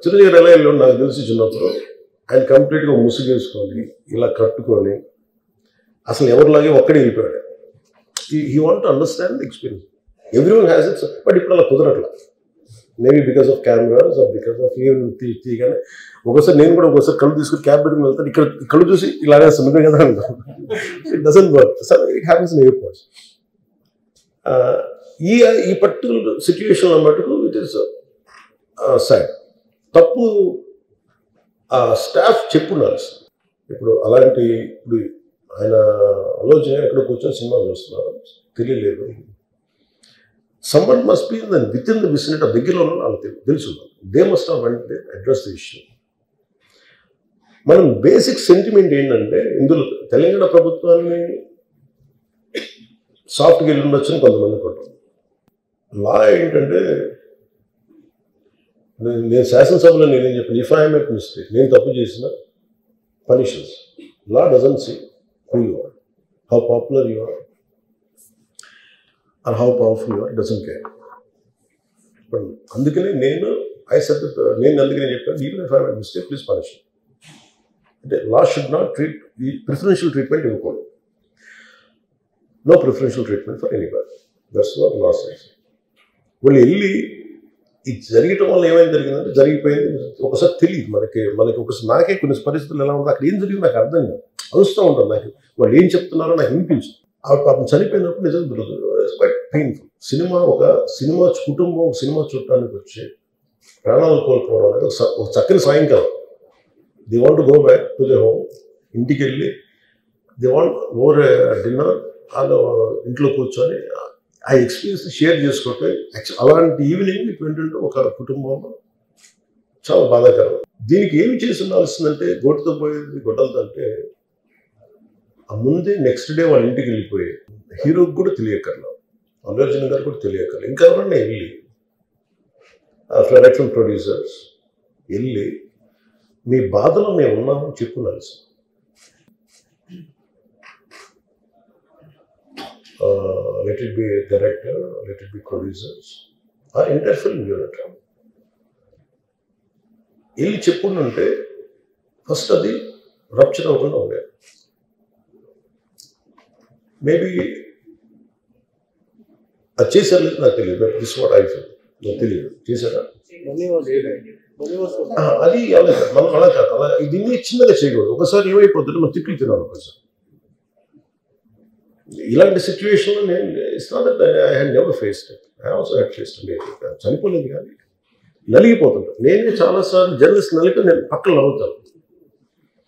చిరంజీవి ఎలా వెళ్ళి నాకు తెలిసి చిన్నప్పుడు ఆయన కంప్లీట్గా ముసుగేసుకొని ఇలా కట్టుకొని అసలు ఎవరిలాగే ఒక్కడే వెళ్ళిపోయాడు. He want to understand the experience. Everyone has its, but ఇప్పుడు అలా కుదరట్లా. Maybe because of cameras or because of తీయగానే ఒకసారి నేను కూడా ఒకసారి కళ్ళు తీసుకుని క్యాబ్ పెట్టుకుని వెళ్తాను, ఇక్కడ కళ్ళు చూసి ఇలాగే సున్నమే కదా అంటాను. It doesn't work. It happens in airports. ఈ పర్టికులర్ సిచ్యువేషన్లో మటుకు ఇట్ ఈస్ సాడ్. తప్పు స్టాఫ్ చెప్పుండాలి. ఇప్పుడు అలాంటి ఇప్పుడు ఆయన ఆలోచన ఎక్కడ కూర్చొని సినిమా చూస్తున్నారు తెలియలేదు. Someone must be with in the vicinity దగ్గరలో వాళ్ళకి తెలుసు. దే మస్ట్ హావ్ వెంటనే అడ్రస్ ది ఇష్యూ. మనం బేసిక్ సెంటిమెంట్ ఏంటంటే ఇందులో తెలంగాణ ప్రభుత్వాన్ని సాఫ్ట్గా వెళ్ళి ఉండొచ్చని కొంతమంది కొట్టారు. లా ఏంటంటే నేను శాసనసభలో నేనేం చెప్పాను, ఇఫ్ ఐ మేక్ మిస్టేక్, నేను తప్పు చేసిన punishments. Law doesn't see who you are, how popular you are or how powerful you are, doesn't care. అందుకనే నేను అందుకనే చెప్పాను, even if I make mistake please punish. అంటే లా షుడ్ నాట్ ట్రీట్ ఈ preferential treatment ఇవ్వకూడదు. No preferential treatment for anybody. That's what law says. వాళ్ళు వెళ్ళి ఇది జరగటం వల్ల ఏమైనా జరిగిందంటే జరిగిపోయింది. ఒకసారి తెలియదు మనకి ఒకసారి నాకే కొన్ని పరిస్థితులు ఎలా ఉందో అక్కడ ఏం జరిగింది నాకు అర్థం కాదు, అరుస్తూ ఉంటాను. నాకు వాళ్ళు ఏం చెప్తున్నారో నాకు వినిపించదు. ఆ పాపం చనిపోయినప్పుడు నిజం దొరకదు. Quite painful. సినిమా కుటుంబం సినిమా చూడటానికి వచ్చి ప్రాణాలు కోల్పోవడం అనేది ఒక చక్కని సాయంకాలం. They want to go back to the home. ఇంటికి వెళ్ళి దే వాంట్ ఓవర్ డిన్నర్ వాళ్ళు ఇంట్లో కూర్చొని ఆ ఎక్స్పీరియన్స్ షేర్ చేసుకుంటే అలాంటి ఈవినింగ్ ఏంటంటే ఒక కుటుంబంలో చాలా బాధాకరం. దీనికి ఏమి చేసి ఉండాల్సిందంటే గోటుతో పోయేది గొడ్డలతో అంటే ఆ ముందే నెక్స్ట్ డే వాళ్ళ ఇంటికి వెళ్ళిపోయి హీరోకి కూడా తెలియకర్లా, అల్లు అర్జున్ గారు కూడా తెలియకర్లా, ఇంకా ఎవరన్నా వెళ్ళి డైరెక్షన్ ప్రొడ్యూసర్స్ వెళ్ళి మీ బాధలో మేము ఉన్నామని చెప్పుకోవాల్సి. Let it be a director, let it be producers, or entire film unit. వెళ్ళి చెప్పుకుంటే ఫస్ట్ అది రప్చర్ అవ్వకుండా ఉండేది. మేబీ అది చేశారు లేదు నాకు తెలియదు. This what I feel. నాకు తెలియదు చేశారా అది అలా కాదు. మనం అలా కాదు, అలా దీన్ని చిన్నగా చేయకూడదు. ఒకసారి ఏమైపోతుంది మనం తిట్లు తినాలి. ఒకసారి ఇలాంటి సిచ్యువేషన్లో నేను it's not that I had never faced it. I also had faced it. చనిపోలేదు కానీ నలిగిపోతుంటాను. నేనే చాలాసార్లు జర్నలిస్ట్ నలిపి నేను పక్కన నవ్వుతాను.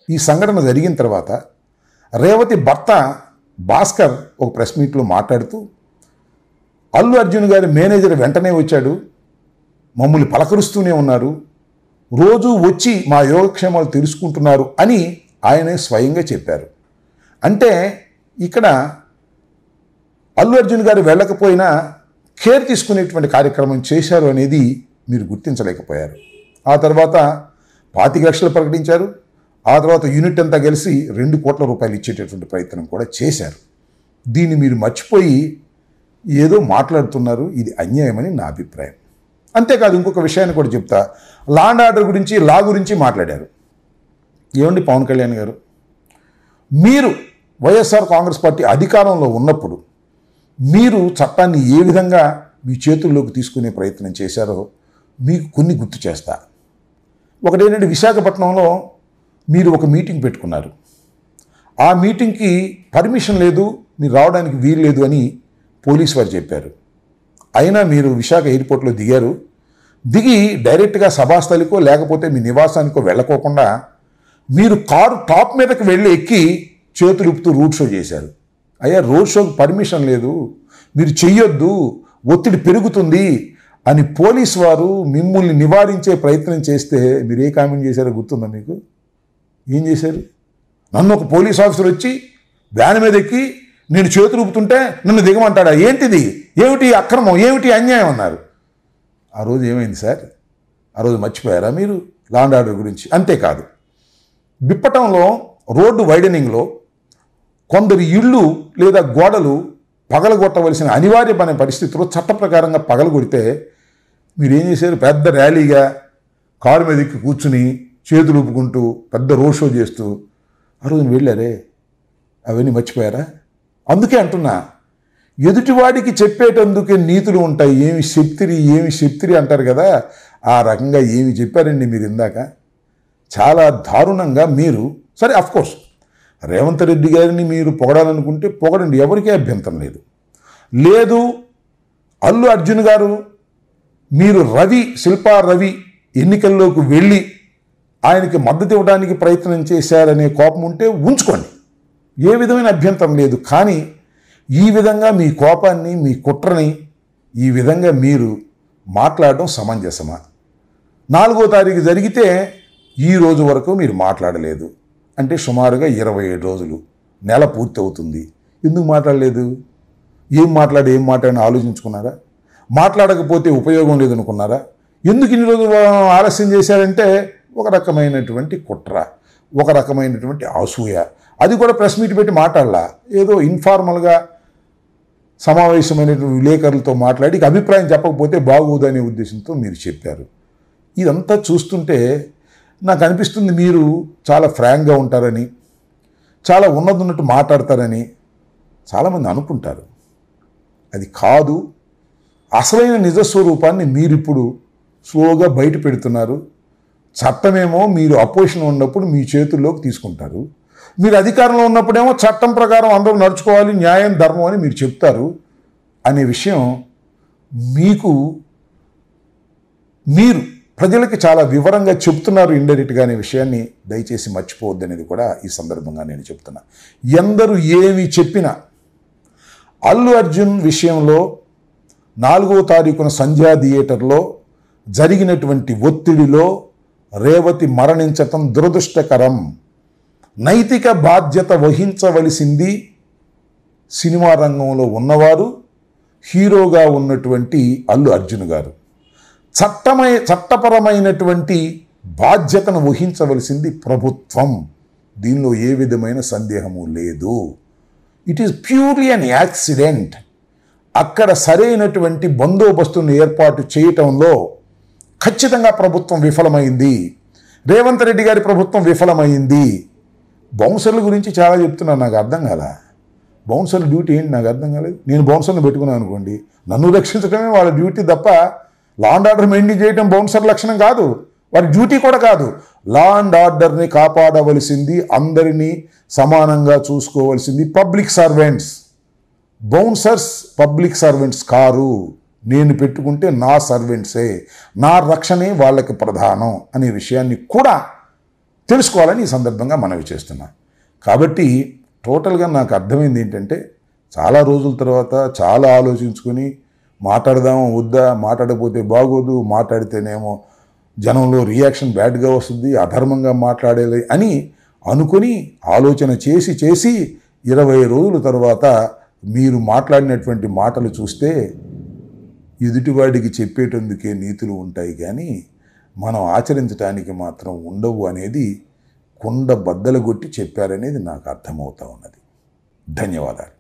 ఈ సంఘటన జరిగిన తర్వాత రేవతి భర్త భాస్కర్ ఒక ప్రెస్ మీట్లో మాట్లాడుతూ అల్లు అర్జున్ గారి మేనేజర్ వెంటనే వచ్చాడు, మమ్మల్ని పలకరుస్తూనే ఉన్నారు, రోజు వచ్చి మా యోగక్షేమాలు తెలుసుకుంటున్నారు అని ఆయనే స్వయంగా చెప్పారు. అంటే ఇక్కడ అల్లు అర్జున్ గారు వెళ్ళకపోయినా కేర్ తీసుకునేటువంటి కార్యక్రమం చేశారు అనేది మీరు గుర్తించలేకపోయారు. ఆ తర్వాత 25 లక్షలు ప్రకటించారు. ఆ తర్వాత యూనిట్ అంతా కలిసి 2 కోట్ల రూపాయలు ఇచ్చేటటువంటి ప్రయత్నం కూడా చేశారు. దీన్ని మీరు మర్చిపోయి ఏదో మాట్లాడుతున్నారు. ఇది అన్యాయమని నా అభిప్రాయం. అంతేకాదు ఇంకొక విషయాన్ని కూడా చెప్తా. లా అండ్ ఆర్డర్ గురించి, లా గురించి మాట్లాడారు. ఏమండి పవన్ కళ్యాణ్ గారు, మీరు వైఎస్ఆర్ కాంగ్రెస్ పార్టీ అధికారంలో ఉన్నప్పుడు మీరు చట్టాన్ని ఏ విధంగా మీ చేతుల్లోకి తీసుకునే ప్రయత్నం చేశారో మీకు కొన్ని గుర్తు చేస్తా. ఒకటేంటంటే విశాఖపట్నంలో మీరు ఒక మీటింగ్ పెట్టుకున్నారు. ఆ మీటింగ్కి పర్మిషన్ లేదు, మీరు రావడానికి వీలు లేదు అని పోలీసు వారు చెప్పారు. అయినా మీరు విశాఖ ఎయిర్పోర్ట్లో దిగారు. దిగి డైరెక్ట్గా సభాస్థలికో లేకపోతే మీ నివాసానికో వెళ్ళకోకుండా మీరు కారు టాప్ మీదకి వెళ్ళి ఎక్కి చేతులు ఊపుతూ రోడ్ షో చేశారు. అయ్యా, రోడ్ షోకి పర్మిషన్ లేదు, మీరు చెయ్యొద్దు, ఒత్తిడి పెరుగుతుంది అని పోలీసు వారు మిమ్మల్ని నివారించే ప్రయత్నం చేస్తే మీరు ఏ కామెంట్ చేశారో గుర్తుందా మీకు? ఏం చేశారు? నన్ను ఒక పోలీస్ ఆఫీసర్ వచ్చి వ్యాన్ మీద ఎక్కి నేను చేతులు ఊపుతుంటే నన్ను దిగమంటాడా? ఏంటిది? ఏమిటి అక్రమం? ఏమిటి అన్యాయం అన్నారు. ఆ రోజు ఏమైంది సార్? ఆ రోజు మర్చిపోయారా మీరు లా అండ్ ఆర్డర్ గురించి? అంతేకాదు, బిప్పటంలో రోడ్డు వైడనింగ్లో కొందరు ఇళ్ళు లేదా గోడలు పగలగొట్టవలసిన అనివార్యమైన పరిస్థితిలో చట్ట ప్రకారంగా పగలగొడితే మీరేం చేశారు? పెద్ద ర్యాలీగా కారు మీద ఎక్కి కూర్చుని చేతులు ఊపుకుంటూ పెద్ద రోడ్ షో చేస్తూ ఆ రోజున వెళ్ళారే, అవన్నీ మర్చిపోయారా? అందుకే అంటున్నా, ఎదుటివాడికి చెప్పేటందుకే నీతులు ఉంటాయి. ఏమి శక్తిరి అంటారు కదా, ఆ రకంగా ఏమి చెప్పారండి మీరు ఇందాక. చాలా దారుణంగా మీరు, సరే అఫ్కోర్స్ రేవంత్ రెడ్డి గారిని మీరు పొగడాలనుకుంటే పొగడండి, ఎవరికీ అభ్యంతరం లేదు. లేదు అల్లు అర్జున్ గారు మీరు శిల్పా రవి ఎన్నికల్లోకి వెళ్ళి ఆయనకి మద్దతు ఇవ్వడానికి ప్రయత్నం చేశారనే కోపం ఉంటే ఉంచుకోండి, ఏ విధమైన అభ్యంతరం లేదు. కానీ ఈ విధంగా మీ కోపాన్ని, మీ కుట్రని ఈ విధంగా మీరు మాట్లాడడం సమంజసమా? 4వ తారీఖు జరిగితే ఈ రోజు వరకు మీరు మాట్లాడలేదు అంటే సుమారుగా 27 రోజులు, నెల పూర్తి అవుతుంది. ఎందుకు మాట్లాడలేదు? ఏం మాట్లాడిన ఆలోచించుకున్నారా? మాట్లాడకపోతే ఉపయోగం లేదనుకున్నారా? ఎందుకు ఇన్ని రోజులు ఆలస్యం చేశారంటే ఒక రకమైనటువంటి కుట్ర, ఒక రకమైనటువంటి అసూయ. అది కూడా ప్రెస్ మీట్ పెట్టి మాట్లాడలా, ఏదో ఇన్ఫార్మల్గా సమావేశమైనటువంటి విలేకరులతో మాట్లాడి అభిప్రాయం చెప్పకపోతే బాగోదనే ఉద్దేశంతో మీరు చెప్పారు. ఇదంతా చూస్తుంటే నాకు అనిపిస్తుంది మీరు చాలా ఫ్రాంక్గా ఉంటారని, చాలా ఉన్నట్టు మాట్లాడతారని చాలామంది అనుకుంటారు. అది కాదు. అసలైన నిజస్వరూపాన్ని మీరిప్పుడు స్లోగా బయట పెడుతున్నారు. చట్టమేమో మీరు అపోజిషన్ ఉన్నప్పుడు మీ చేతుల్లోకి తీసుకుంటారు, మీరు అధికారంలో ఉన్నప్పుడేమో చట్టం ప్రకారం అందరూ నడుచుకోవాలి, న్యాయం ధర్మం అని మీరు చెప్తారు అనే విషయం మీరు ప్రజలకి చాలా వివరంగా చెప్తున్నారు ఇండైరెక్ట్గా అనే విషయాన్ని దయచేసి మర్చిపోవద్దు అనేది కూడా ఈ సందర్భంగా నేను చెప్తున్నా. ఎందరూ ఏమి చెప్పినా అల్లు అర్జున్ విషయంలో 4వ తారీఖున సంధ్యా థియేటర్లో జరిగినటువంటి ఒత్తిడిలో రేవతి మరణించటం దురదృష్టకరం. నైతిక బాధ్యత వహించవలసింది సినిమా రంగంలో ఉన్నవారు, హీరోగా ఉన్నటువంటి అల్లు అర్జున్ గారు. చట్టపరమైనటువంటి బాధ్యతను వహించవలసింది ప్రభుత్వం. దీనిలో ఏ విధమైన సందేహము లేదు. It is purely an accident. అక్కడ సరైనటువంటి బందోబస్తును ఏర్పాటు చేయటంలో ఖచ్చితంగా ప్రభుత్వం విఫలమైంది. రేవంత్ రెడ్డి గారి ప్రభుత్వం విఫలమైంది. బౌన్సర్ల గురించి చాలా చెప్తున్నాను, నాకు అర్థం కాల. బౌన్సర్ల డ్యూటీ ఏంటి నాకు అర్థం కాలేదు. నేను బౌన్సర్ని పెట్టుకున్నాను అనుకోండి, నన్ను రక్షించడమే వాళ్ళ డ్యూటీ తప్ప లా అండ్ ఆర్డర్ మెయింటైన్ చేయడం బౌన్సర్ లక్షణం కాదు, వారి డ్యూటీ కూడా కాదు. లా అండ్ ఆర్డర్ని కాపాడవలసింది, అందరినీ సమానంగా చూసుకోవాల్సింది public servants. Bouncers public servants car. నేను పెట్టుకుంటే నా సర్వెంట్సే, నా రక్షణే వాళ్ళకి ప్రధానం అనే విషయాన్ని కూడా తెలుసుకోవాలని ఈ సందర్భంగా మనవి చేస్తున్నా. కాబట్టి టోటల్గా నాకు అర్థమైంది ఏంటంటే, చాలా రోజుల తర్వాత చాలా ఆలోచించుకొని మాట్లాడదామా వద్దా, మాట్లాడకపోతే బాగోదు, మాట్లాడితేనేమో జనంలో రియాక్షన్ బ్యాడ్గా వస్తుంది, అధర్మంగా మాట్లాడేది అని అనుకుని ఆలోచన చేసి 20 రోజుల తర్వాత మీరు మాట్లాడినటువంటి మాటలు చూస్తే ఎదుటివాడికి చెప్పేటందుకే నీతులు ఉంటాయి కానీ మనం ఆచరించడానికి మాత్రం ఉండవు అనేది కుండ బద్దలు కొట్టి చెప్పారనేది నాకు అర్థమవుతా ఉన్నది. ధన్యవాదాలు.